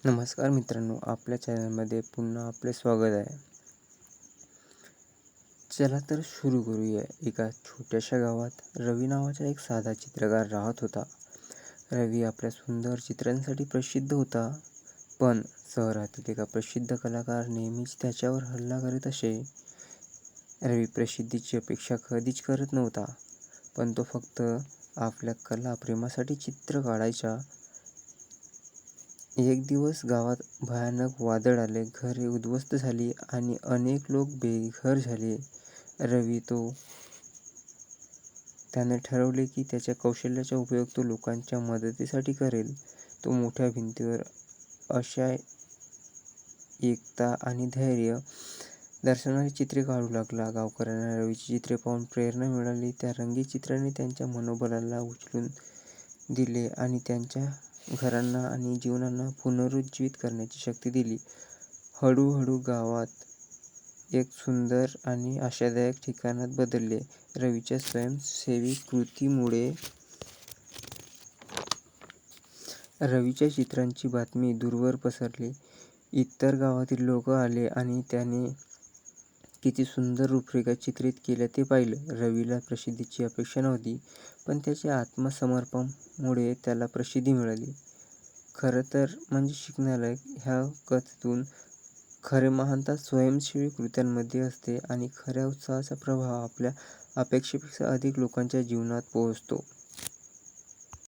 नमस्कार मित्रांनो, आपल्या चॅनलमध्ये पुन्हा आपले स्वागत आहे. चला तर सुरू करूया. एका छोट्याशा गावात रवी नावाचा एक साधा चित्रकार राहत होता. रवी आपल्या सुंदर चित्रांसाठी प्रसिद्ध होता, पण शहरातील एका प्रसिद्ध कलाकार नेहमीच त्याच्यावर हल्ला करीत असे. रवी प्रसिद्धीची अपेक्षा कधीच करत नव्हता, पण तो फक्त आपल्या कला प्रेमासाठी चित्र काढायचा. एक दिवस गावात भयानक वादळ आले, घरे उद्ध्वस्त झाली आणि अनेक लोक बेघर झाले. रवी त्याने ठरवले की त्याच्या कौशल्याचा उपयोग तो लोकांच्या मदतीसाठी करेल. तो मोठ्या भिंतीवर अशा एकता आणि धैर्य दर्शवणारी चित्रे काढू लागला. गावकऱ्यांना रवीची चित्रे पाहून प्रेरणा मिळाली. त्या रंगीत चित्रांनी त्यांच्या मनोबलाला उचलून दिले आणि त्यांच्या घरांना आणि जीवनांना पुनरुज्जीवित करण्याची शक्ती दिली. हळूहळू गावात एक सुंदर आणि आशादायक ठिकाणात बदलले. रवीच्या स्वयंसेवी कृतीमुळे रवीच्या चित्रांची बातमी दूरवर पसरली. इतर गावातील लोक आले आणि त्याने किती सुंदर रूपरेखा चित्रित केल्या ते पाहिलं. रवीला प्रसिद्धीची अपेक्षा नव्हती, पण त्याच्या आत्मसमर्पणामुळे त्याला प्रसिद्धी मिळाली. खरं तर म्हणजे शिकण्यालायक ह्या कथेतून खरे महानता स्वयंसेवी कृत्यांमध्ये असते आणि खऱ्या उत्साहाचा प्रभाव आपल्या अपेक्षेपेक्षा अधिक लोकांच्या जीवनात पोहोचतो.